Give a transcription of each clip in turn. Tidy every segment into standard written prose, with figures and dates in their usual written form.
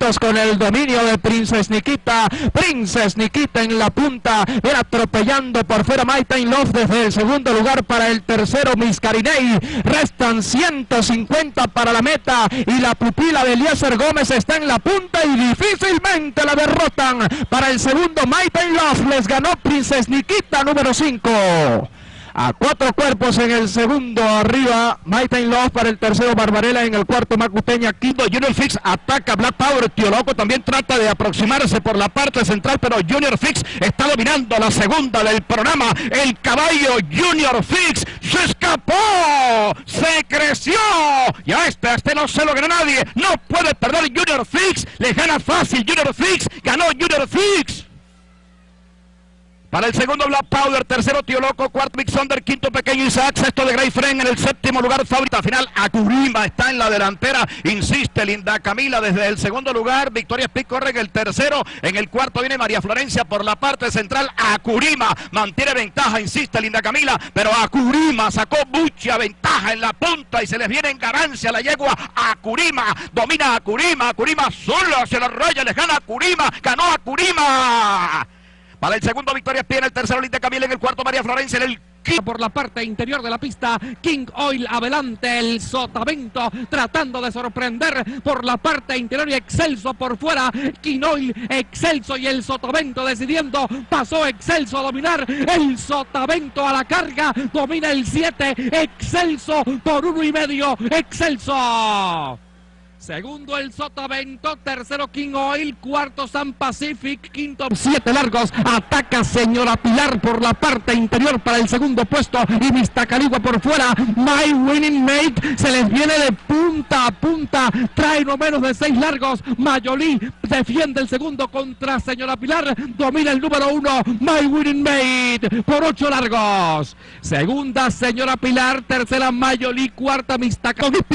juntos con el dominio de Princess Nikita. Princess Nikita en la punta, viene atropellando por fuera Maiten Love desde el segundo lugar para el tercero Miss Carinei. Restan 150 para la meta y la pupila de Eliezer Gómez está en la punta y difícilmente la derrotan. Para el segundo Maiten Love les ganó Princess Nikita número 5. A 4 cuerpos en el segundo, arriba Maiten Love, para el tercero Barbarella, en el cuarto Macuteña, quinto Junior Fix, ataca Black Power. Tío Loco también trata de aproximarse por la parte central, pero Junior Fix está dominando la segunda del programa. El caballo Junior Fix se escapó, se creció, y a este no se lo gana nadie, no puede perder Junior Fix, le gana fácil Junior Fix, ganó Junior Fix. Para el segundo Black Powder, tercero Tío Loco, cuarto Big Thunder, quinto Pequeño Isaac, sexto de Grey Friend, en el séptimo lugar favorita final Akurima está en la delantera, insiste Linda Camila desde el segundo lugar, Victoria Speed corre en el tercero, en el cuarto viene María Florencia por la parte central, Akurima mantiene ventaja, insiste Linda Camila, pero Akurima sacó mucha ventaja en la punta y se les viene en ganancia la yegua. Akurima domina Akurima, Akurima solo hacia la raya, les gana Akurima, ganó Akurima. Para el segundo Victoria Speed, en el tercero Linda Camila, en el cuarto María Florencia, en el por la parte interior de la pista, King Oil adelante, el Sotavento tratando de sorprender por la parte interior y Excelso por fuera, King Oil, Excelso y el Sotavento decidiendo, pasó Excelso a dominar, el Sotavento a la carga, domina el 7, Excelso por 1,5, Excelso. Segundo el Sotavento, tercero King Oil, cuarto Sun Pacific, quinto 7 largos, ataca Señora Pilar por la parte interior para el segundo puesto y Miztacaligua por fuera. My Winning Mate se les viene de punta a punta, trae no menos de 6 largos. Mayolí defiende el segundo contra Señora Pilar, domina el número 1 My Winning Mate por 8 largos. Segunda Señora Pilar, tercera Mayolí, cuarta Miztacaligua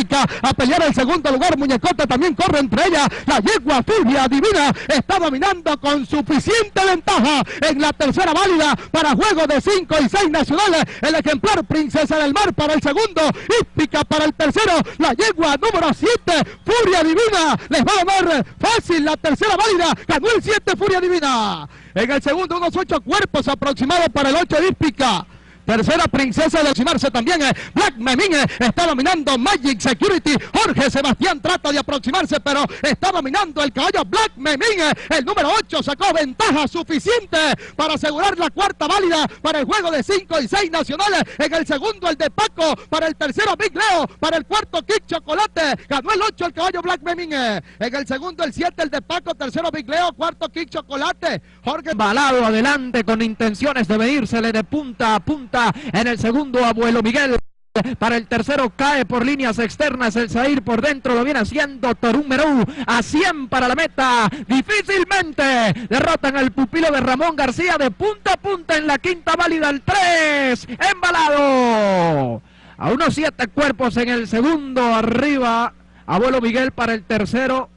a pelear el segundo lugar. Muñecota también corre entre ellas, la yegua Furia Divina está dominando con suficiente ventaja en la tercera válida para juegos de 5 y 6 nacionales. El ejemplar Princesa del Mar para el segundo, Hípica para el tercero, la yegua número 7 Furia Divina les va a ganar fácil la tercera válida, ganó el 7 Furia Divina. En el segundo unos 8 cuerpos aproximados para el 8 Hípica. Tercera Princesa de aproximarse también, Black Memín está dominando Magic Security, Jorge Sebastián trata de aproximarse pero está dominando el caballo Black Memín, el número 8 sacó ventaja suficiente para asegurar la cuarta válida para el juego de 5 y 6 nacionales. En el segundo el de Paco, para el tercero Big Leo, para el cuarto Kick Chocolate, ganó el 8 el caballo Black Memín, en el segundo el 7 el de Paco, tercero Big Leo, cuarto Kick Chocolate, Jorge Balado adelante con intenciones de medírsele de punta a punta. En el segundo Abuelo Miguel, para el tercero cae por líneas externas el Zahir, por dentro lo viene haciendo Torún Merú, a 100 para la meta, difícilmente derrotan al pupilo de Ramón García de punta a punta en la quinta válida, el 3 Embalado, a unos 7 cuerpos en el segundo, arriba Abuelo Miguel para el tercero.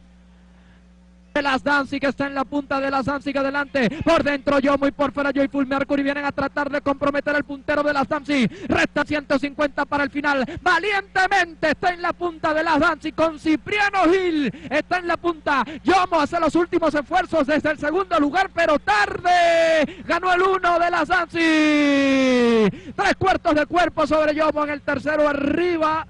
De las Danzig está en la punta de las Danzig adelante, por dentro Yomo y por fuera Joyful Mercury vienen a tratar de comprometer al puntero de las Danzig, resta 150 para el final, valientemente está en la punta de las Danzig con Cipriano Gil, está en la punta, Yomo hace los últimos esfuerzos desde el segundo lugar pero tarde, ganó el 1 de las Danzig, 3 cuartos de cuerpo sobre Yomo en el tercero, arriba